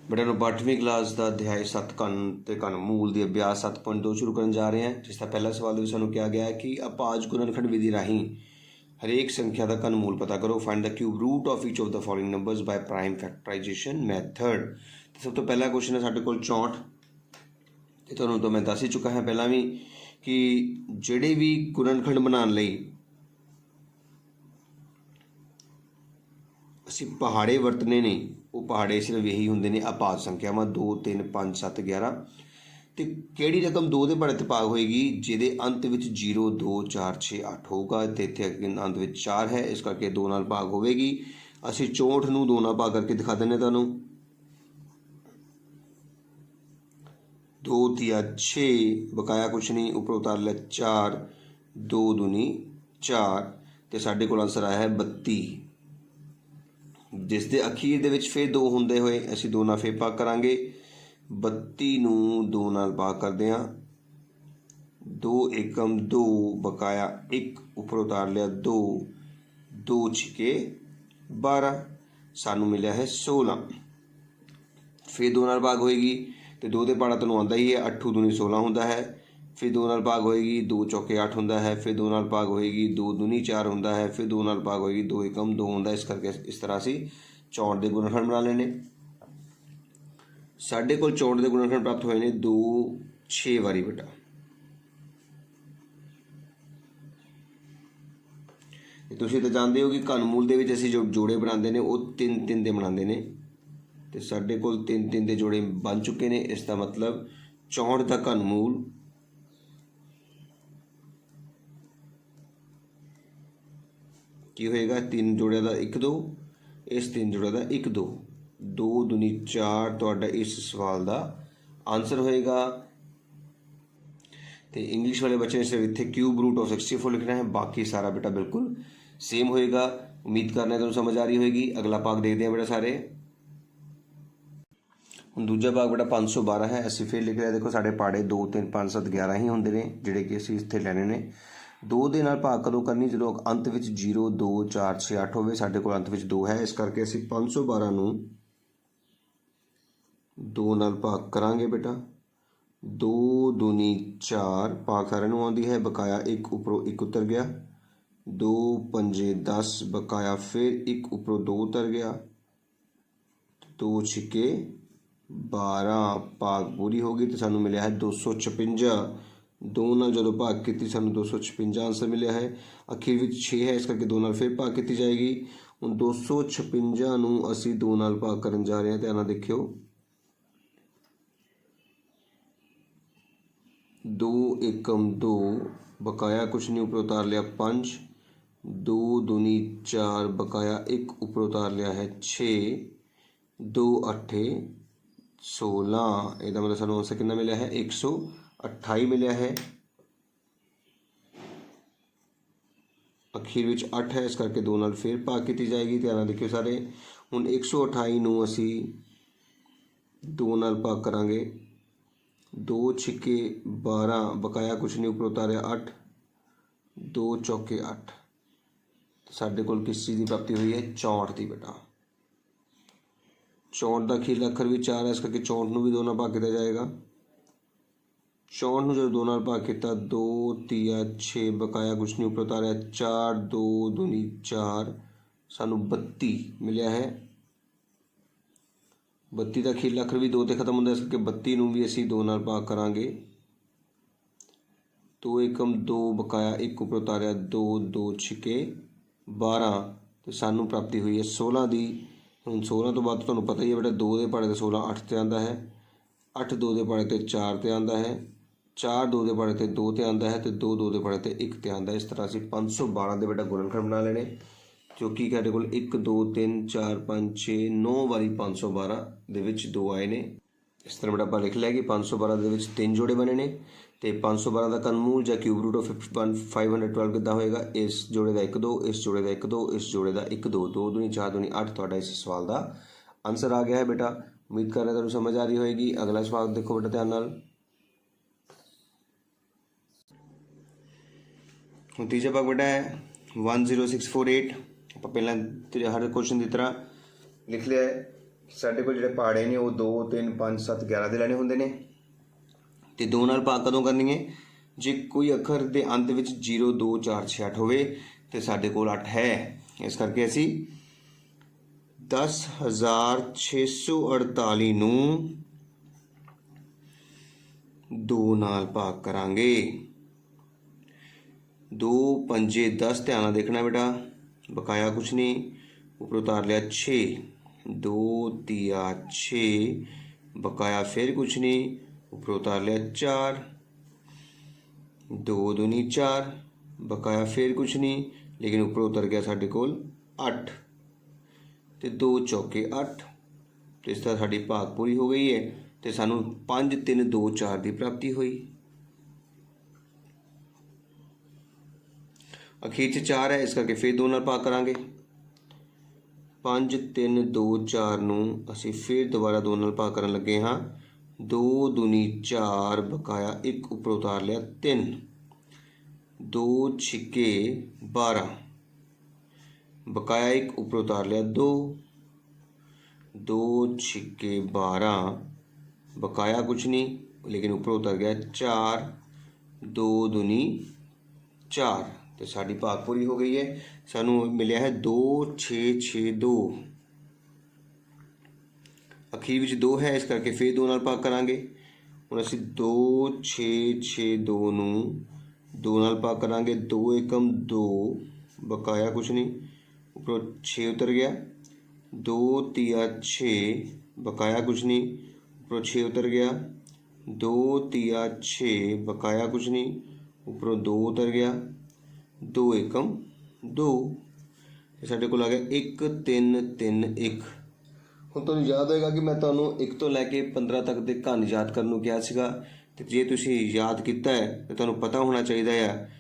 बेटा ਨੂੰ 8ਵੀਂ ਕਲਾਸ ਦਾ ਅਧਿਆਇ 7 ਘਨ ਤੇ ਘਨ ਮੂਲ ਦੀ ਅਭਿਆਸ 7.2 ਸ਼ੁਰੂ ਕਰਨ ਜਾ ਰਹੇ ਹਾਂ, ਜਿਸ ਦਾ ਪਹਿਲਾ ਸਵਾਲ ਵਿੱਚ ਸਾਨੂੰ ਕਿਹਾ ਗਿਆ ਹੈ ਕਿ ਅਪਾਜ ਗੁਣਨਖੰਡ ਵਿਧੀ ਰਾਹੀਂ ਹਰੇਕ ਸੰਖਿਆ ਦਾ ਘਨ ਮੂਲ ਪਤਾ ਕਰੋ। Find the cube root of each of the following numbers by prime factorisation method. ਸਭ ਤੋਂ ਪਹਿਲਾ ਕੁਐਸਚਨ ਹੈ ਸਾਡੇ ਕੋਲ 64 ਤੇ ਤੁਹਾਨੂੰ ਤਾਂ ਮੈਂ ਦੱਸ ਹੀ ਚੁੱਕਾ ਹਾਂ ਪਹਿਲਾਂ ਵੀ ਕਿ ਜਿਹੜੇ ਵੀ ਗੁਣਨਖੰਡ ਬਣਾਉਣ ਲਈ ਅਸੀਂ ਪਹਾੜੇ ਵਰਤਨੇ ਨੇ, ਉਹ ਪਹਾੜੇ ਸਿਰਫ ਇਹੀ ਹੁੰਦੇ ਨੇ ਅਪਾਜ ਸੰਖਿਆਵਾਂ 2 3 5 7 11। ਤੇ ਕਿਹੜੀ ਰਕਮ 2 ਦੇ ਪਹਾੜੇ 'ਤੇ ਭਾਗ ਹੋਏਗੀ ਜਿਹਦੇ ਅੰਤ ਵਿੱਚ 0 2 4 6 8 ਹੋਊਗਾ ਤੇ ਇੱਥੇ ਅੰਤ ਵਿੱਚ 4 ਹੈ, ਇਸ ਕਰਕੇ 2 ਨਾਲ ਭਾਗ ਹੋਵੇਗੀ। ਅਸੀਂ 64 ਨੂੰ 2 ਨਾਲ ਭਾਗ ਕਰਕੇ ਦਿਖਾ ਦਿੰਦੇ ਤੁਹਾਨੂੰ। 2 तिया 6 ਬਕਾਇਆ ਕੁਛ ਨਹੀਂ, ਉੱਪਰ ਉਤਾਰ ਲਿਆ 4 2 दूनी 4 ਤੇ ਸਾਡੇ ਕੋਲ ਆਂਸਰ ਆਇਆ ਹੈ 32। ਜਿਸ ਦੇ ਅਖੀਰ ਦੇ ਵਿੱਚ ਫਿਰ 2 ਹੁੰਦੇ ਹੋਏ ਅਸੀਂ 2 ਨਾਲ ਫਿਰ ਭਾਗ ਕਰਾਂਗੇ। 32 ਨੂੰ 2 ਨਾਲ ਭਾਗ ਕਰਦੇ ਹਾਂ। 2 ਏਕਮ 2 ਬਕਾਇਆ 1 ਉੱਪਰ ਉਤਾਰ ਲਿਆ 2 2 ਛਿਕੇ 12 ਸਾਨੂੰ ਮਿਲਿਆ ਹੈ 16। ਫਿਰ 2 ਨਾਲ ਭਾਗ ਹੋਏਗੀ ਤੇ 2 ਦੇ ਪਹਾੜਾ ਤੁਹਾਨੂੰ ਆਉਂਦਾ ਹੀ ਹੈ 8 दूनी 16 ਹੁੰਦਾ ਹੈ। ਫਿਰ 2 ਨਾਲ ਭਾਗ ਹੋਏਗੀ 2 ਚੌਕੇ 8 ਹੁੰਦਾ ਹੈ। ਫਿਰ 2 ਨਾਲ ਭਾਗ ਹੋਏਗੀ 2 दूनी 4 ਹੁੰਦਾ ਹੈ। ਫਿਰ 2 ਨਾਲ ਭਾਗ ਹੋਏਗੀ 2 ਏਕਮ 2 ਹੁੰਦਾ। ਇਸ ਕਰਕੇ ਇਸ ਤਰ੍ਹਾਂ ਅਸੀਂ 64 ਦੇ ਗੁਣਨਖੰਡ ਬਣਾ ਲੈਣੇ। ਸਾਡੇ ਕੋਲ 64 ਦੇ ਗੁਣਨਖੰਡ ਪ੍ਰਾਪਤ ਹੋਏ ਨੇ 2 6 ਵਾਰੀ ਬੇਟਾ। ਤੁਸੀਂ ਤਾਂ ਜਾਣਦੇ ਹੋ ਕਿ ਘਨ ਮੂਲ ਦੇ ਵਿੱਚ ਅਸੀਂ ਜੋ ਜੋੜੇ ਬਣਾਉਂਦੇ ਨੇ ਉਹ 3 3 ਦੇ ਬਣਾਉਂਦੇ ਨੇ ਤੇ ਸਾਡੇ ਕੋਲ 3 3 ਦੇ ਜੋੜੇ ਬਣ ਚੁੱਕੇ ਨੇ। ਇਸ ਦਾ ਮਤਲਬ 64 ਦਾ ਘਨ ਮੂਲ ਕੀ ਹੋਏਗਾ? 3 ਜੋੜਿਆਂ ਦਾ 1 2, ਇਸ 3 ਜੋੜਿਆਂ ਦਾ 1 2 2 दूनी 4 ਤੁਹਾਡਾ ਇਸ ਸਵਾਲ ਦਾ ਆਨਸਰ ਹੋਏਗਾ। ਤੇ ਇੰਗਲਿਸ਼ ਵਾਲੇ ਬੱਚੇ ਨੇ ਸਿਰਫ ਇੱਥੇ ਕਿਊਬ ਰੂਟ ਆਫ 64 ਲਿਖਣਾ ਹੈ, ਬਾਕੀ ਸਾਰਾ ਬੇਟਾ ਬਿਲਕੁਲ ਸੇਮ ਹੋਏਗਾ। ਉਮੀਦ ਕਰਨਾ ਤੁਹਾਨੂੰ ਸਮਝ ਆ ਰਹੀ ਹੋਏਗੀ। ਅਗਲਾ ਭਾਗ ਦੇਖਦੇ ਹਾਂ ਬੇਟਾ ਸਾਰੇ। ਹੁਣ ਦੂਜਾ ਭਾਗ ਬੇਟਾ 512 ਹੈ। ਅਸੀਂ ਫਿਰ ਲਿਖ ਲਿਆ, ਦੇਖੋ ਸਾਡੇ ਪਹਾੜੇ 2 3 5 7 11 ਹੀ ਹੁੰਦੇ ਨੇ ਜਿਹੜੇ ਕਿ ਅਸੀਂ ਇੱਥੇ ਲੈਣੇ ਨੇ। 2 ਦੇ ਨਾਲ ਭਾਗ ਕਦੋਂ ਕਰਨੀ? ਜਦੋਂ ਅੰਤ ਵਿੱਚ 0 2 4 6 8 ਹੋਵੇ। ਸਾਡੇ ਕੋਲ ਅੰਤ ਵਿੱਚ 2 ਹੈ, ਇਸ ਕਰਕੇ ਅਸੀਂ 512 ਨੂੰ 2 ਨਾਲ ਭਾਗ ਕਰਾਂਗੇ ਬੇਟਾ। 2 दूनी 4 ਭਾਗ ਸਾਰਿਆਂ ਨੂੰ ਆਉਂਦੀ ਹੈ, ਬਕਾਇਆ 1 ਉੱਪਰੋਂ 1 ਉਤਰ ਗਿਆ। 2 ਪੰਜੇ 10 ਬਕਾਇਆ ਫਿਰ 1 ਉੱਪਰੋਂ 2 ਉਤਰ ਗਿਆ। 2 ਛਿਕੇ 12 ਭਾਗ ਪੂਰੀ ਹੋ ਗਈ ਤੇ ਸਾਨੂੰ ਮਿਲਿਆ ਹੈ 256। 2 ਨਾਲ ਜਦੋਂ ਭਾਗ ਕੀਤੀ ਸਾਨੂੰ 256 ਆਂਸਰ ਮਿਲਿਆ ਹੈ। ਅਖੀਰ ਵਿੱਚ 6 ਹੈ, ਇਸ ਕਰਕੇ 2 ਨਾਲ ਫਿਰ ਭਾਗ ਕੀਤੀ ਜਾਏਗੀ। ਹੁਣ 256 ਨੂੰ ਅਸੀਂ 2 ਨਾਲ ਭਾਗ ਕਰਨ ਜਾ ਰਹੇ ਹਾਂ। ਧਿਆਨ ਨਾਲ ਦੇਖਿਓ। 2 ਏਕਮ 2 ਬਕਾਇਆ ਕੁਛ ਨਹੀਂ, ਉੱਪਰ ਉਤਾਰ ਲਿਆ 5 2 दूनी 4 ਬਕਾਇਆ 1 ਉੱਪਰ ਉਤਾਰ ਲਿਆ ਹੈ 6 2 8 16। ਇਹਦਾ ਮਤਲਬ ਸਾਨੂੰ ਆਂਸਰ ਕਿੰਨਾ ਮਿਲਿਆ ਹੈ? 128 ਮਿਲਿਆ ਹੈ। ਅਖੀਰ ਵਿੱਚ 8 ਹੈ, ਇਸ ਕਰਕੇ 2 ਨਾਲ ਫਿਰ ਭਾਗ ਕੀਤੀ ਜਾਏਗੀ। ਧਿਆਨ ਨਾਲ ਦੇਖਿਓ ਸਾਰੇ। ਹੁਣ 128 ਨੂੰ ਅਸੀਂ 2 ਨਾਲ ਭਾਗ ਕਰਾਂਗੇ। 2 ਛਿੱਕੇ 12 ਬਕਾਇਆ ਕੁਛ ਨਹੀਂ, ਉੱਪਰ ਉਤਾਰਿਆ 8 2 ਚੌਕੇ 8। ਸਾਡੇ ਕੋਲ ਕਿਸ ਚੀਜ਼ ਦੀ ਪ੍ਰਾਪਤੀ ਹੋਈ ਹੈ? 64 ਦੀ ਬੇਟਾ। 64 ਦਾ ਅਖੀਰਲਾ ਅੱਖਰ ਵੀ 4 ਹੈ, ਇਸ ਕਰਕੇ 64 ਨੂੰ ਵੀ 2 ਨਾਲ ਭਾਗ ਕੀਤਾ ਜਾਏਗਾ। 64 ਨੂੰ ਜਦੋਂ 2 ਨਾਲ ਭਾਗ ਕੀਤਾ 2 तिया 6 ਬਕਾਇਆ ਕੁਛ ਨਹੀਂ, ਉੱਪਰ ਉਤਾਰਿਆ 4 2 दूनी 4 ਸਾਨੂੰ 32 ਮਿਲਿਆ ਹੈ। 32 ਦਾ ਅਖੀਰਲਾ ਅੱਖਰ ਵੀ 2 ਤੇ ਖਤਮ ਹੁੰਦਾ, ਇਸ ਕਰਕੇ 32 ਨੂੰ ਵੀ ਅਸੀਂ 2 ਨਾਲ ਭਾਗ ਕਰਾਂਗੇ। 2 ਏਕਮ 2 ਬਕਾਇਆ 1 ਉੱਪਰ ਉਤਾਰਿਆ 2 2 ਛਿਕੇ 12 ਤੇ ਸਾਨੂੰ ਪ੍ਰਾਪਤੀ ਹੋਈ ਹੈ 16 ਦੀ। ਹੁਣ 16 ਤੋਂ ਬਾਅਦ ਤੁਹਾਨੂੰ ਪਤਾ ਹੀ ਹੈ ਬੇਟਾ 2 ਦੇ ਪਹਾੜੇ 'ਤੇ 16 8 'ਤੇ ਆਉਂਦਾ ਹੈ, 8 2 ਦੇ ਪਹਾੜੇ 'ਤੇ 4 'ਤੇ ਆਉਂਦਾ ਹੈ, 4 2 ਦੇ ਪਹਾੜੇ 'ਤੇ 2 'ਤੇ ਆਉਂਦਾ ਹੈ ਤੇ 2 2 ਦੇ ਪਹਾੜੇ 'ਤੇ 1 'ਤੇ ਆਉਂਦਾ ਹੈ। ਇਸ ਤਰ੍ਹਾਂ ਅਸੀਂ 512 ਦੇ ਬੇਟਾ ਗੁਣਨਖੰਡ ਬਣਾ ਲੈਣੇ, ਜੋ ਕਿ ਸਾਡੇ ਕੋਲ 1 2 3 4 5 6 9 ਵਾਰੀ 512 ਦੇ ਵਿੱਚ 2 ਆਏ ਨੇ। ਇਸ ਤਰ੍ਹਾਂ ਬੇਟਾ ਆਪਾਂ ਲਿਖ ਲਿਆ ਕਿ 512 ਦੇ ਵਿੱਚ 3 ਜੋੜੇ ਬਣੇ ਨੇ ਤੇ 512 ਦਾ ਘਨਮੂਲ ਜਾਂ ਕਿਊਬ ਰੂਟ ਆਫ 512 ਕਿੱਦਾਂ ਹੋਏਗਾ? ਇਸ ਜੋੜੇ ਦਾ 1 2, ਇਸ ਜੋੜੇ ਦਾ 1 2, ਇਸ ਜੋੜੇ ਦਾ 1 2 2 दूनी 4 दूनी 8 ਤੁਹਾਡਾ ਇਸ ਸਵਾਲ ਦਾ ਆਨਸਰ ਆ ਗਿਆ ਹੈ ਬੇਟਾ। ਉਮੀਦ ਕਰ ਰਿਹਾ ਤੁਹਾਨੂੰ ਸਮਝ ਆ ਰਹੀ ਹੋਏਗੀ। ਅਗਲਾ ਸਵਾਲ ਦੇਖੋ ਬੇਟਾ ਧਿਆਨ ਨਾਲ। ਹੁਣ ਤੀਜਾ ਭਾਗ ਬੇਟਾ ਹੈ 10648। ਆਪਾਂ ਪਹਿਲਾਂ ਹਰ ਕੁਐਸਚਨ ਦੀ ਤਰ੍ਹਾਂ ਲਿਖ ਲਿਆ ਹੈ ਸਾਡੇ ਕੋਲ ਜਿਹੜੇ ਪਹਾੜੇ ਨੇ ਉਹ 2 3 5 7 11 ਦੇ ਲੈਣੇ ਹੁੰਦੇ ਨੇ ਤੇ 2 ਨਾਲ ਭਾਗ ਕਦੋਂ ਕਰਨੀ ਹੈ ਜੇ ਕੋਈ ਅੱਖਰ ਦੇ ਅੰਤ ਵਿੱਚ 0 2 4 6 8 ਹੋਵੇ ਤੇ ਸਾਡੇ ਕੋਲ 8 ਹੈ। ਇਸ ਕਰਕੇ ਅਸੀਂ 10,648 ਨੂੰ 2 ਨਾਲ ਭਾਗ ਕਰਾਂਗੇ। 2 ਪੰਜੇ 10 ਧਿਆਨ ਨਾਲ ਦੇਖਣਾ बेटा, बकाया कुछ नहीं, ऊपर उतार लिया 6, 2 तिया 6, बकाया फिर कुछ नहीं, ऊपर उतार लिया 4, 2 दूनी 4, बकाया फिर कुछ नहीं, लेकिन ऊपर उतर गया साढ़े कोल 8 तो 2 चौके 8। तो इस तरह साड़ी भाग पूरी हो गई है तो सानू 5 3 2 4 की प्राप्ति हुई। अखीर 'ਚ 4 है, इस करके फिर 2 ਨਾਲ भाग करांगे। 5 3 2 4 ਨੂੰ ਅਸੀਂ फिर दोबारा 2 ਨਾਲ भाग ਕਰਨ ਲੱਗੇ ਹਾਂ। 2 दूनी 4, बकाया 1 ਉੱਪਰ ਉਤਾਰ ਲਿਆ 3, 2 ਛਿੱਕੇ 12, बकाया 1 ਉੱਪਰ ਉਤਾਰ ਲਿਆ 2, 2 ਛਿੱਕੇ 12, बकाया कुछ नहीं लेकिन ऊपर उतर गया 4, 2 दूनी 4 तो साड़ी भाग पूरी हो गई है। सानू मिलिया है 2 6 6 2, अखीर विच 2 है, इस करके फिर 2 नाल भाग करांगे। हुण असीं 2 6 6 2 नूं 2 नाल भाग करांगे। 2 एकम 2, बकाया कुछ नहीं, ऊपरों 6 उतर गया। 2 तिया 6, बकाया कुछ नहीं, ऊपरों 6 उतर गया। 2 तिया 6, बकाया कुछ नहीं, ऊपरों 2 उतर गया। 2 एकम 2 साढ़े को आ गया 1 3 3 1। ਹੁਣ ਤੁਹਾਨੂੰ ਯਾਦ ਹੋਏਗਾ ਕਿ ਮੈਂ ਤੁਹਾਨੂੰ 1 ਤੋਂ ਲੈ ਕੇ 15 ਤੱਕ ਦੇ ਘਨ ਯਾਦ ਕਰਨ ਨੂੰ ਕਿਹਾ ਸੀਗਾ ਤੇ ਜੇ ਤੁਸੀਂ ਯਾਦ ਕੀਤਾ ਹੈ ਤਾਂ ਤੁਹਾਨੂੰ ਪਤਾ ਹੋਣਾ ਚਾਹੀਦਾ ਹੈ।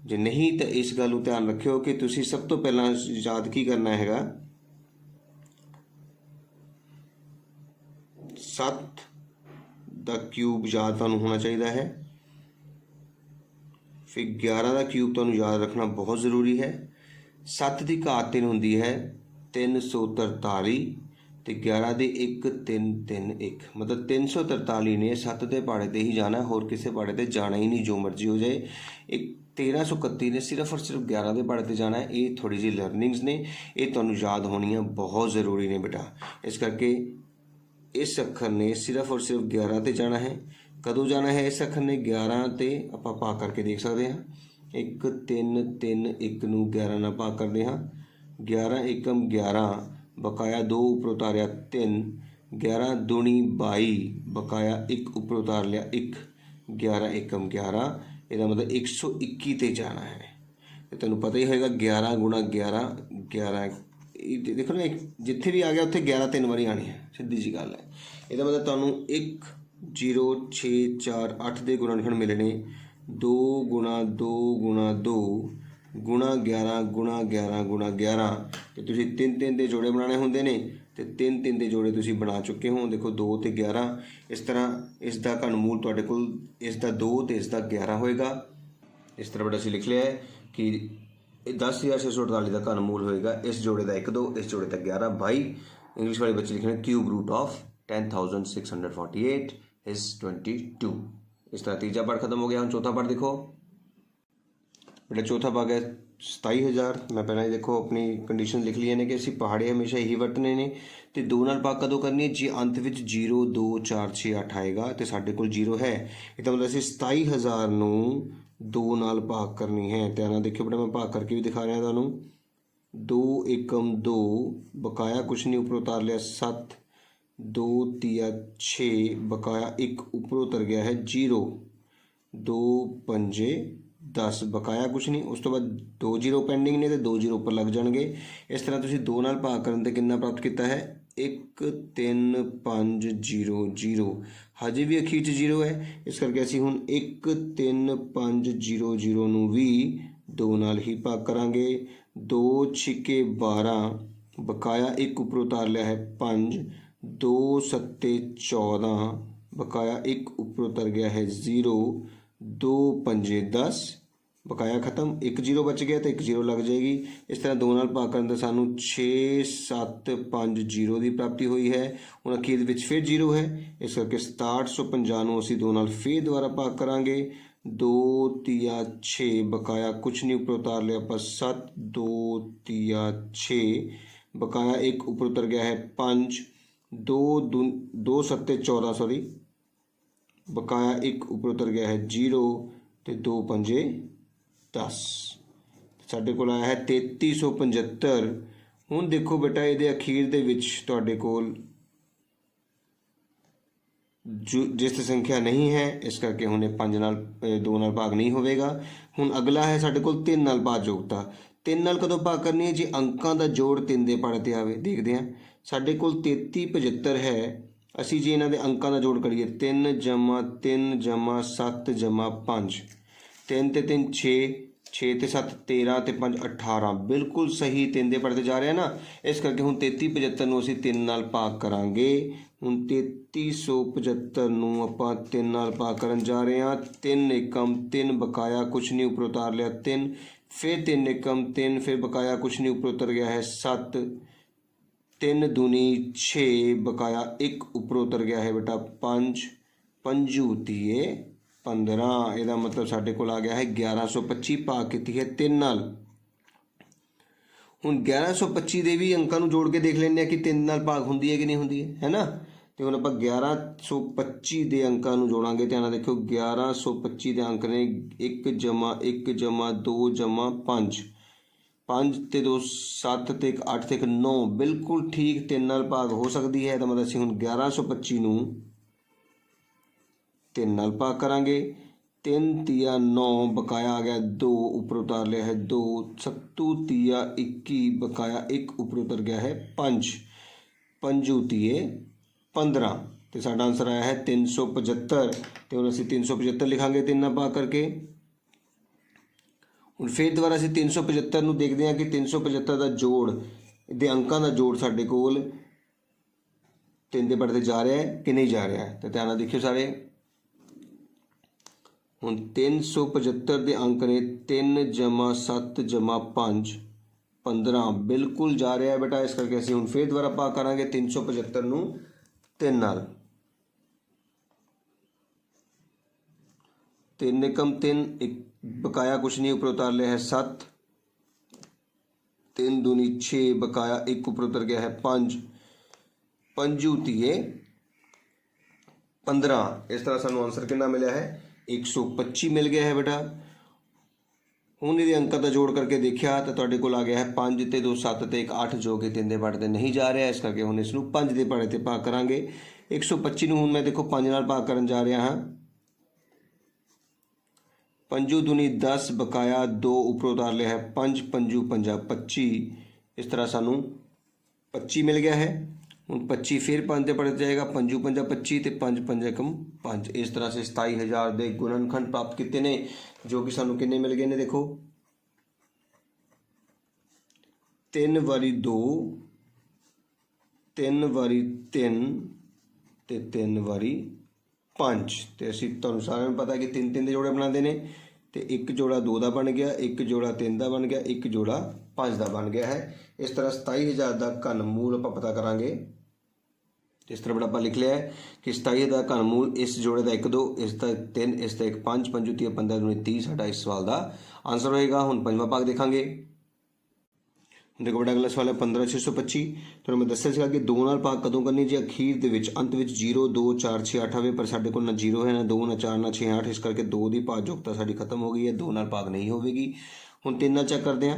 ਜੇ ਨਹੀਂ ਤਾਂ ਇਸ ਗੱਲ ਨੂੰ ਧਿਆਨ ਰੱਖਿਓ ਕਿ ਤੁਸੀਂ ਸਭ ਤੋਂ ਪਹਿਲਾਂ ਯਾਦ ਕੀ ਕਰਨਾ ਹੈਗਾ 7 ਦਾ ਕਿਊਬ ਯਾਦ ਤੁਹਾਨੂੰ ਹੋਣਾ ਚਾਹੀਦਾ ਹੈ। फिर 11 का क्यूब तो याद रखना बहुत ज़रूरी है। 7 की घात 3 होंगी है 343 तो 11 की 1 3 3 1 मतलब 343 ने 7 के पहाड़े पर ही जाना, होर किसी पहाड़े पर जाना ही नहीं, जो मर्जी हो जाए। एक 1331 ने सिर्फ और सिर्फ 11 के पहाड़े पर जाना है। ये थोड़ी जी लर्निंग्स ने, ये तुहानूं याद होनियां बहुत ज़रूरी ने बेटा। इस करके इस अखर ने सिर्फ और सिर्फ 11 पर जाना है। कदों जाना है इस अखर ने 11 ते आपां भाग करके देख सकते हैं। 1 3 3 1 नूं 11 नाल भाग करते हैं। 11 एकम 11, बकाया 2 ऊपर उतारिया 3, 11 दूनी 22, बकाया 1 ऊपर उतार लिया 1, 11 एकम 11, इसका मतलब 121 ते जाना है। तो तुहानूं पता ही होएगा 11 गुणा 11 11 देखो ना, जिथे भी आ गया उत्थे 11 3 बारी आनी है, सीधी जी गल है। इसका मतलब तुहानूं 1 0 6 4 8 के गुणनखंड मिलने 2 गुणा 2 गुणा 2 गुणा 11 गुणा 11 गुणा 11 तो तुसीं 3 3 के जोड़े बनाने होंगे ने तो 3 3 के जोड़े तुसीं बना चुके हो। देखो 2 ते 11, इस तरह इसका घनमूल तुहाडे कोल इसका 2 तो इसका 11 होएगा। इस तरह बड़ा असीं लिख लिया है कि 10,648 का घनमूल होएगा इस जोड़े का 1 2, इस जोड़े का 11 22। इंग्लिश वाले बच्चे लिखने क्यूब रूट ऑफ 10,648 is 22। इस तरह तीजा पार्ट खत्म हो गया। हम चौथा पार्ट देखो बेटा, चौथा भाग है 27,000। मैं पहले देखो अपनी कंडीशन लिख ली ने कि असीं पहाड़े हमेशा यही वरतने ने तो 2 नाल भाग कदों करनी है जे अंत में 0 2 4 6 8 आएगा तो साढ़े कोल 0 है। इसका मतलब असीं 27,000 नूं 2 नाल भाग करनी है। ध्यान नाल देखियो बेटा, मैं भाग करके भी दिखा रहा तुहानूं। 2 एकम 2, बकाया कुछ नहीं, ऊपर उतार लिया 7, 2 तिया 6, बकाया 1 ऊपर उतर गया है 0, 2 पंजे 10, बकाया कुछ नहीं। उस तो बाद 2 0 पेंडिंग ने तो 2 0 ऊपर लग जाएंगे। इस तरह तुसीं 2 नाल भाग करन ते कितना प्राप्त किया है 1 3 5 0 0। हजे भी अखीर 0 है, इस करके असीं हुण 1 3 5 0 0 नूं भी 2 नाल ही भाग करांगे। 2 छिके 12, बकाया 1 ऊपर उतार लिया है 5, 2 सत्ते 14, बकाया 1 ऊपर उतर गया है 0, 2 पंजे 10, ਬਕਾਇਆ ਖਤਮ, 1 0 ਬਚ ਗਿਆ ਤਾਂ 1 0 ਲੱਗ ਜਾਏਗੀ। ਇਸ ਤਰ੍ਹਾਂ 2 ਨਾਲ ਭਾਗ ਕਰਨ 'ਤੇ ਸਾਨੂੰ 6 7 5 0 ਦੀ ਪ੍ਰਾਪਤੀ ਹੋਈ ਹੈ। ਹੁਣ ਅਖੀਰ ਦੇ ਵਿੱਚ ਫਿਰ 0 ਹੈ, ਇਸ ਕਰਕੇ 6750 ਨੂੰ ਅਸੀਂ 2 ਨਾਲ ਫਿਰ ਦੁਬਾਰਾ ਭਾਗ ਕਰਾਂਗੇ। 2 ਤੀਆ 6 ਬਕਾਇਆ ਕੁਛ ਨਹੀਂ, ਉੱਪਰ ਉਤਾਰ ਲਿਆ ਆਪਾਂ 7, 2 ਤੀਆ 6 ਬਕਾਇਆ 1 ਉੱਪਰ ਉਤਰ ਗਿਆ ਹੈ 5, 2 ਸੱਤੇ 14 ਸੌਰੀ ਬਕਾਇਆ 1 ਉੱਪਰ ਉਤਰ ਗਿਆ ਹੈ 0 ਤੇ 2 ਪੰਜੇ 10। ਸਾਡੇ ਕੋਲ ਆਇਆ ਹੈ 3375। ਹੁਣ ਦੇਖੋ ਬੇਟਾ ਇਹਦੇ ਅਖੀਰ ਦੇ ਵਿੱਚ ਤੁਹਾਡੇ ਕੋਲ ਜਿਸ ਸੰਖਿਆ ਨਹੀਂ ਹੈ, ਇਸ ਕਰਕੇ ਹੁਣ ਇਹ 5 ਨਾਲ 2 ਨਾਲ ਭਾਗ ਨਹੀਂ ਹੋਵੇਗਾ। ਹੁਣ ਅਗਲਾ ਹੈ ਸਾਡੇ ਕੋਲ 3 ਨਾਲ ਭਾਜਯੋਗਤਾ। 3 ਨਾਲ ਕਦੋਂ ਭਾਗ ਕਰਨੀ ਹੈ? ਜੇ ਅੰਕਾਂ ਦਾ ਜੋੜ 3 ਦੇ ਪੜ੍ਹੇ 'ਤੇ ਆਵੇ। ਦੇਖਦੇ ਹਾਂ, ਸਾਡੇ ਕੋਲ 3375 ਹੈ। ਅਸੀਂ ਜੇ ਇਹਨਾਂ ਦੇ ਅੰਕਾਂ ਦਾ ਜੋੜ ਕਰੀਏ 3 ਜਮਾ 3 ਜਮਾ 7 ਜਮਾ 5, 3 ਤੇ 3 6, 6 ਤੇ 7 13 ਤੇ 5 18, ਬਿਲਕੁਲ ਸਹੀ 3 ਦੇ ਪੜ੍ਹੇ 'ਤੇ ਜਾ ਰਿਹਾ ਨਾ। ਇਸ ਕਰਕੇ ਹੁਣ 3375 ਨੂੰ ਅਸੀਂ 3 ਨਾਲ ਭਾਗ ਕਰਾਂਗੇ। ਹੁਣ 3375 ਨੂੰ ਆਪਾਂ 3 ਨਾਲ ਭਾਗ ਕਰਨ ਜਾ ਰਹੇ ਹਾਂ। 3 ਏਕਮ 3 ਬਕਾਇਆ ਕੁਛ ਨਹੀਂ, ਉੱਪਰ ਉਤਾਰ ਲਿਆ 3, ਫਿਰ 3 ਏਕਮ 3, ਫਿਰ ਬਕਾਇਆ ਕੁਛ ਨਹੀਂ, ਉੱਪਰ ਉਤਰ ਗਿਆ ਹੈ 7, 3 ਦੂਣੀ 6 ਬਕਾਇਆ 1 ਉੱਪਰ ਉਤਰ ਗਿਆ ਹੈ ਬੇਟਾ 5, 5 ਤੀਏ 15। ਇਹਦਾ ਮਤਲਬ ਸਾਡੇ ਕੋਲ ਆ ਗਿਆ ਹੈ 1125 ਭਾਗ ਕੀਤੀ ਹੈ 3 ਨਾਲ। ਹੁਣ 1125 ਦੇ ਵੀ ਅੰਕਾਂ ਨੂੰ ਜੋੜ ਕੇ ਦੇਖ ਲੈਂਦੇ ਹਾਂ ਕਿ 3 ਨਾਲ ਭਾਗ ਹੁੰਦੀ ਹੈ ਕਿ ਨਹੀਂ ਹੁੰਦੀ ਹੈ ਨਾ। ਤੇ ਹੁਣ ਆਪਾਂ 1125 ਦੇ ਅੰਕਾਂ ਨੂੰ ਜੋੜਾਂਗੇ। ਧਿਆਨ ਨਾਲ ਦੇਖਿਓ, 1125 ਦੇ ਅੰਕ ਨੇ 1 ਜਮਾ 1 ਜਮਾ 2 ਜਮਾ 5, 5 ਤੇ 2 7 ਤੇ 1 8 ਤੇ 1 9, ਬਿਲਕੁਲ ਠੀਕ 3 ਨਾਲ ਭਾਗ ਹੋ ਸਕਦੀ ਹੈ। ਇਹਦਾ ਮਤਲਬ ਅਸੀਂ ਹੁਣ 1125 ਨੂੰ 3 ਨਾਲ ਭਾਗ ਕਰਾਂਗੇ। 3 ਤੀਆ 9 ਬਕਾਇਆ ਆ ਗਿਆ 2, ਉੱਪਰ ਉਤਾਰ ਲਿਆ ਹੈ 2, 7 ਤੀਆ 21 ਬਕਾਇਆ 1 ਉੱਪਰ ਉਤਰ ਗਿਆ ਹੈ 5, 5 ਤੀਏ 15 ਤੇ ਸਾਡਾ ਆਂਸਰ ਆਇਆ ਹੈ 375। ਤੇ ਹੁਣ ਅਸੀਂ 375 ਲਿਖਾਂਗੇ 3 ਨਾਲ ਭਾਗ ਕਰਕੇ। ਹੁਣ ਫਿਰ ਦੁਬਾਰਾ ਅਸੀਂ 375 ਨੂੰ ਦੇਖਦੇ ਹਾਂ ਕਿ 375 ਦਾ ਜੋੜ ਦੇ ਅੰਕਾਂ ਦਾ ਜੋੜ ਸਾਡੇ ਕੋਲ 3 ਦੇ ਪੜ੍ਹੇ 'ਤੇ ਜਾ ਰਿਹਾ ਹੈ ਕਿ ਨਹੀਂ ਜਾ ਰਿਹਾ ਹੈ। ਤਾਂ ਧਿਆਨ ਨਾਲ ਦੇਖਿਓ ਸਾਰੇ। ਹੁਣ 375 ਦੇ ਅੰਕ ਨੇ 3 ਜਮਾ 7 ਜਮਾ 5 15, ਬਿਲਕੁਲ ਜਾ ਰਿਹਾ ਹੈ ਬੇਟਾ। ਇਸ ਕਰਕੇ ਅਸੀਂ ਹੁਣ ਫਿਰ ਦੁਬਾਰਾ ਭਾਗ ਕਰਾਂਗੇ 375 ਨੂੰ 3 ਨਾਲ। 3 ਏਕਮ 3 ਬਕਾਇਆ ਕੁਛ ਨਹੀਂ, ਉੱਪਰ ਉਤਾਰ ਲਿਆ ਹੈ 7, 3 ਦੂਣੀ 6 ਬਕਾਇਆ 1 ਉੱਪਰ ਉਤਰ ਗਿਆ ਹੈ 5, 5 ਤੀਏ 15। ਇਸ ਤਰ੍ਹਾਂ ਸਾਨੂੰ ਆਂਸਰ ਕਿੰਨਾ ਮਿਲਿਆ ਹੈ? 125 ਮਿਲ ਗਿਆ ਹੈ ਬੇਟਾ। ਹੁਣ ਇਹਦੇ ਅੰਕਾਂ ਦਾ ਜੋੜ ਕਰਕੇ ਦੇਖਿਆ ਤਾਂ ਤੁਹਾਡੇ ਕੋਲ ਆ ਗਿਆ ਹੈ 5 ਤੇ 2 7 ਤੇ 1 8, ਜੋ ਕਿ 3 ਦੇ ਪੜ੍ਹੇ 'ਤੇ ਨਹੀਂ ਜਾ ਰਿਹਾ। ਇਸ ਕਰਕੇ ਹੁਣ ਇਸ ਨੂੰ 5 ਦੇ ਪੜ੍ਹੇ 'ਤੇ ਭਾਗ ਕਰਾਂਗੇ। 125 ਨੂੰ ਹੁਣ ਮੈਂ ਦੇਖੋ 5 ਨਾਲ ਭਾਗ ਕਰਨ ਜਾ ਰਿਹਾ ਹਾਂ। 5 ਦੂਣੀ 10 ਬਕਾਇਆ 2 ਉੱਪਰ ਉਤਾਰ ਲਿਆ ਹੈ 5, 5 ਪੰਜਾ 25। ਇਸ ਤਰ੍ਹਾਂ ਸਾਨੂੰ 25 ਮਿਲ ਗਿਆ ਹੈ। ਹੁਣ 25 ਫਿਰ 5 ਦੇ ਪੜ੍ਹੇ 'ਤੇ ਜਾਏਗਾ, 5 ਪੰਜਾ 25 ਤੇ 5 5 ਏਕਮ 5। ਇਸ ਤਰ੍ਹਾਂ ਸੇ 27000 ਦੇ ਗੁਣਨਖੰਡ ਪ੍ਰਾਪਤ ਕੀਤੇ ਨੇ, ਜੋ ਕਿ ਸਾਨੂੰ ਕਿੰਨੇ ਮਿਲ ਗਏ ਨੇ? ਦੇਖੋ 3 ਵਾਰੀ 2, 3 ਵਾਰੀ 3 ਤੇ 3 ਵਾਰੀ 5। ਤੇ ਅਸੀਂ ਤੁਹਾਨੂੰ ਸਾਰਿਆਂ ਨੂੰ ਪਤਾ ਕਿ 3 3 ਦੇ ਜੋੜੇ ਬਣਾਉਂਦੇ ਨੇ। ਤੇ ਇੱਕ ਜੋੜਾ 2 ਦਾ ਬਣ ਗਿਆ, ਇੱਕ ਜੋੜਾ 3 ਦਾ ਬਣ ਗਿਆ, ਇੱਕ ਜੋੜਾ 5 ਦਾ ਬਣ ਗਿਆ ਹੈ। ਇਸ ਤਰ੍ਹਾਂ 27000 ਦਾ ਘਨ ਮੂਲ ਆਪਾਂ ਪਤਾ ਕਰਾਂਗੇ। ਇਸ ਤਰ੍ਹਾਂ ਬੜਾ ਆਪਾਂ ਲਿਖ ਲਿਆ ਹੈ ਕਿ 27000 ਦਾ ਘਨ ਮੂਲ ਇਸ ਜੋੜੇ ਦਾ 1 2, ਇਸ ਦਾ 3, ਇਸ ਦਾ 1 5, 5 3 15 ਦੂਣੀ 30 ਸਾਡਾ ਇਸ ਸਵਾਲ ਦਾ ਆਂਸਰ ਹੋਏਗਾ। ਹੁਣ ਪੰਜਵਾਂ ਭਾਗ ਦੇਖਾਂਗੇ। ਦੇਖੋ ਬੇਟਾ ਅਗਲਾ ਸਵਾਲ ਹੈ 15625। ਤੁਹਾਨੂੰ ਮੈਂ ਦੱਸਿਆ ਸੀਗਾ ਕਿ 2 ਨਾਲ ਭਾਗ ਕਦੋਂ ਕਰਨੀ? ਜੇ ਅਖੀਰ ਦੇ ਵਿੱਚ ਅੰਤ ਵਿੱਚ 0 2 4 6 8 ਆਵੇ, ਪਰ ਸਾਡੇ ਕੋਲ ਨਾ 0 ਹੈ, ਨਾ 2, ਨਾ 4, ਨਾ 6 8। ਇਸ ਕਰਕੇ 2 ਦੀ ਭਾਜਯੋਗਤਾ ਸਾਡੀ ਖਤਮ ਹੋ ਗਈ ਹੈ, 2 ਨਾਲ ਭਾਗ ਨਹੀਂ ਹੋਵੇਗੀ। ਹੁਣ 3 ਨਾਲ ਚੈੱਕ ਕਰਦੇ ਹਾਂ।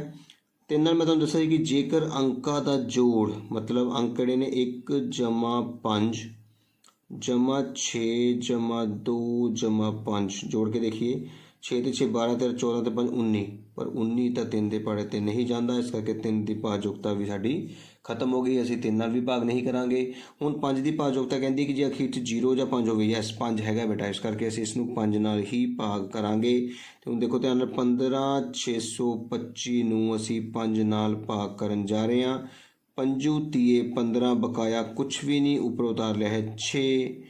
3 ਨਾਲ ਮੈਂ ਤੁਹਾਨੂੰ ਦੱਸਿਆ ਸੀ ਕਿ ਜੇਕਰ ਅੰਕਾਂ ਦਾ ਜੋੜ ਮਤਲਬ ਅੰਕ ਕਿਹੜੇ ਨੇ 1 ਜਮਾ 5 ਜਮਾ 6 ਜਮਾ 2 ਜਮਾ 5, ਜੋੜ ਕੇ ਦੇਖੀਏ 6 ਤੇ 6 12 ਤੇ 14 ਤੇ 5 19, ਪਰ 19 ਤਾਂ 3 ਦੇ ਪੜ੍ਹੇ 'ਤੇ ਨਹੀਂ ਜਾਂਦਾ। ਇਸ ਕਰਕੇ 3 ਦੀ ਭਾਜਯੋਗਤਾ ਵੀ ਸਾਡੀ ਖਤਮ ਹੋ ਗਈ। ਅਸੀਂ 3 ਨਾਲ ਵੀ ਭਾਗ ਨਹੀਂ ਕਰਾਂਗੇ। ਹੁਣ 5 ਦੀ ਭਾਜਯੋਗਤਾ ਕਹਿੰਦੀ ਕਿ ਜੇ ਅਖੀਰ 'ਚ 0 ਜਾਂ 5 ਹੋਵੇ। ਯੈਸ 5 ਹੈਗਾ ਬੇਟਾ, ਇਸ ਕਰਕੇ ਅਸੀਂ ਇਸ ਨੂੰ 5 ਨਾਲ ਹੀ ਭਾਗ ਕਰਾਂਗੇ। ਅਤੇ ਹੁਣ ਦੇਖੋ ਧਿਆਨ ਨਾਲ 15625 ਨੂੰ ਅਸੀਂ 5 ਨਾਲ ਭਾਗ ਕਰਨ ਜਾ ਰਹੇ ਹਾਂ। 5 ਤੀਏ 15 ਬਕਾਇਆ ਕੁਛ ਵੀ ਨਹੀਂ, ਉੱਪਰ ਉਤਾਰ ਲਿਆ ਹੈ 6,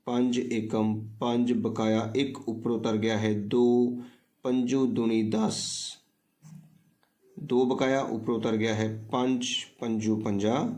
5 ਏਕਮ 5 ਬਕਾਇਆ 1 ਉੱਪਰ ਉਤਰ ਗਿਆ ਹੈ 2, पंजू दूनी 10, 2 बकाया, ऊपर उतर गया है 5 पंजू 50,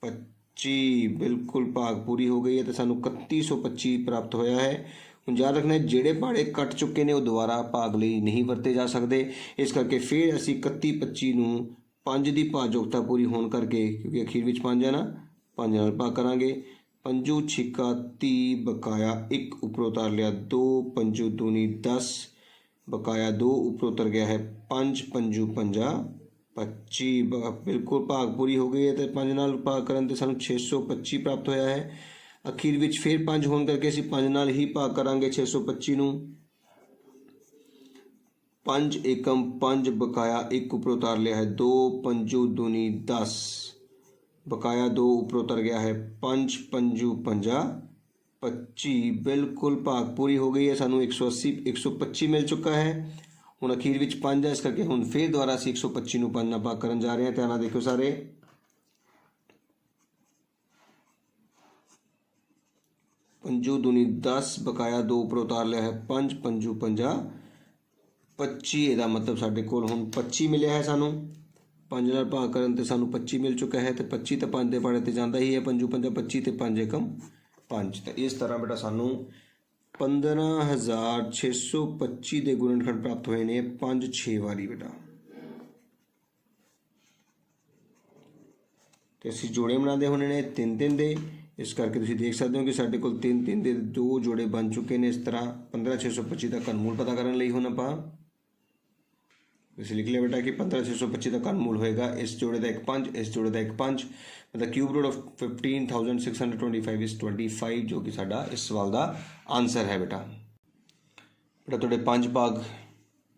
25 बिल्कुल भाग पूरी हो गई है तो सानू 3125 प्राप्त होया है। ਹੁਣ याद रखना ਜਿਹੜੇ ਪਾੜੇ ਕੱਟ ਚੁੱਕੇ ਨੇ ਉਹ ਦੁਬਾਰਾ ਭਾਗ ਲਈ ਨਹੀਂ ਵਰਤੇ ਜਾ ਸਕਦੇ, ਇਸ ਕਰਕੇ ਫਿਰ ਅਸੀਂ 3125 ਨੂੰ 5 ਦੀ ਭਾਜਯੋਗਤਾ ਪੂਰੀ ਹੋਣ ਕਰਕੇ, ਕਿਉਂਕਿ ਅਖੀਰ ਵਿੱਚ 5 ਹੈ ਨਾ, 5 ਨਾਲ ਭਾਗ ਕਰਾਂਗੇ। ਪੰਜੂ ਛਿੱਕਾ 30 ਬਕਾਇਆ 1 ਉੱਪਰ ਉਤਾਰ ਲਿਆ 2, ਪੰਜੂ ਦੂਣੀ 10 ਬਕਾਇਆ 2 ਉੱਪਰ ਉਤਰ ਗਿਆ ਹੈ 5 ਪੰਜੂ 50, 25 ਬਿਲਕੁਲ ਭਾਗ ਪੂਰੀ ਹੋ ਗਈ ਹੈ ਤੇ 5 ਨਾਲ ਭਾਗ ਕਰਨ ਤੇ ਸਾਨੂੰ 625 ਪ੍ਰਾਪਤ ਹੋਇਆ ਹੈ। ਅਖੀਰ ਵਿੱਚ ਫਿਰ 5 ਹੋਣ ਕਰਕੇ ਅਸੀਂ 5 ਨਾਲ ਹੀ ਭਾਗ ਕਰਾਂਗੇ 625 ਨੂੰ। 5 ਏਕਮ 5 ਬਕਾਇਆ 1 ਉੱਪਰ ਉਤਾਰ ਲਿਆ ਹੈ 2, ਪੰਜੂ ਦੂਣੀ 10 ਬਕਾਇਆ 2 ਉੱਪਰ ਉਤਰ ਗਿਆ ਹੈ 5 ਪੰਜੂ 50, 25 ਬਿਲਕੁਲ ਭਾਗ ਪੂਰੀ ਹੋ ਗਈ ਹੈ, ਸਾਨੂੰ 180 125 ਮਿਲ ਚੁੱਕਾ ਹੈ। ਹੁਣ ਅਖੀਰ ਵਿੱਚ 5 ਹੈ, ਇਸ ਕਰਕੇ ਹੁਣ ਫਿਰ ਦੁਬਾਰਾ ਅਸੀਂ 125 ਨੂੰ 5 ਨਾਲ ਭਾਗ ਕਰਨ ਜਾ ਰਹੇ ਹਾਂ। ਧਿਆਨ ਨਾਲ ਦੇਖੋ ਸਾਰੇ, पंजू दूनी 10 बकाया 2 उपर उतार लिया है 5 पंजू 50, 25 ਇਹਦਾ ਮਤਲਬ ਸਾਡੇ ਕੋਲ ਹੁਣ 25 ਮਿਲਿਆ ਹੈ। ਸਾਨੂੰ 5 ਨਾਲ ਭਾਗ ਕਰਨ ਤੇ ਸਾਨੂੰ 25 ਮਿਲ ਚੁੱਕਾ ਹੈ ਤੇ 25 ਤਾਂ 5 ਦੇ ਪਾੜੇ ਤੇ ਜਾਂਦਾ ਹੀ ਹੈ, ਪੰਜੂ 50 25 ਤੇ 5 ਏਕਮ 5। ਤਾਂ ਇਸ ਤਰ੍ਹਾਂ ਬੇਟਾ ਸਾਨੂੰ 15625 ਦੇ ਗੁਣਨਖੰਡ ਪ੍ਰਾਪਤ ਹੋਏ ਨੇ 5 6 ਵਾਰੀ ਬੇਟਾ। ਤੇ ਅਸੀਂ ਜੋੜੇ ਬਣਾਉਂਦੇ ਹੋਣੇ ਨੇ 3 3 ਦੇ, ਇਸ ਕਰਕੇ ਤੁਸੀਂ ਦੇਖ ਸਕਦੇ ਹੋ ਕਿ ਸਾਡੇ ਕੋਲ 3 3 ਦੇ 2 ਜੋੜੇ ਬਣ ਚੁੱਕੇ ਨੇ। ਇਸ ਤਰ੍ਹਾਂ 15625 ਦਾ ਘਨਮੂਲ ਪਤਾ ਕਰਨ ਲਈ ਹੁਣ ਆਪਾਂ ਤੁਸੀਂ ਲਿਖ ਲਿਆ ਬੇਟਾ ਕਿ 15625 ਦਾ ਘਨਮੂਲ ਹੋਏਗਾ ਇਸ ਜੋੜੇ ਦਾ 1 5, ਇਸ ਜੋੜੇ ਦਾ 1 5, ਮਤਲਬ ਕਿਊਬ ਰੂਟ ਆਫ 15625 ਇਜ਼ 25, ਜੋ ਕਿ ਸਾਡਾ ਇਸ ਸਵਾਲ ਦਾ ਆਨਸਰ ਹੈ ਬੇਟਾ। ਤੁਹਾਡੇ 5 ਭਾਗ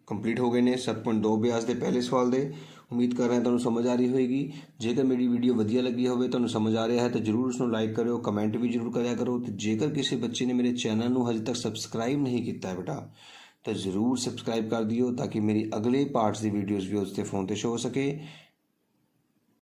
ਕੰਪਲੀਟ ਹੋ ਗਏ ਨੇ 7.2 ਅਭਿਆਸ ਦੇ ਪਹਿਲੇ ਸਵਾਲ ਦੇ। ਉਮੀਦ ਕਰ ਰਿਹਾ ਤੁਹਾਨੂੰ ਸਮਝ ਆ ਰਹੀ ਹੋਏਗੀ। ਜੇਕਰ ਮੇਰੀ ਵੀਡੀਓ ਵਧੀਆ ਲੱਗੀ ਹੋਵੇ, ਤੁਹਾਨੂੰ ਸਮਝ ਆ ਰਿਹਾ ਹੈ ਤਾਂ ਜ਼ਰੂਰ ਉਸਨੂੰ ਲਾਈਕ ਕਰਿਓ, ਕਮੈਂਟ ਵੀ ਜ਼ਰੂਰ ਕਰਿਆ ਕਰੋ। ਤੇ ਜੇਕਰ ਕਿਸੇ ਬੱਚੇ ਨੇ ਮੇਰੇ ਚੈਨਲ ਨੂੰ ਹਜੇ ਤੱਕ ਸਬਸਕ੍ਰਾਈਬ ਨਹੀਂ ਕੀਤਾ ਹੈ ਬੇਟਾ, ਤਾਂ ਜ਼ਰੂਰ ਸਬਸਕ੍ਰਾਈਬ ਕਰ ਦਿਓ ਤਾਂ ਕਿ ਮੇਰੀ ਅਗਲੇ ਪਾਰਟਸ ਦੀ ਵੀਡੀਓਜ਼ ਵੀ ਉਸ 'ਤੇ ਫੋਨ 'ਤੇ ਸ਼ੋ ਹੋ ਸਕੇ।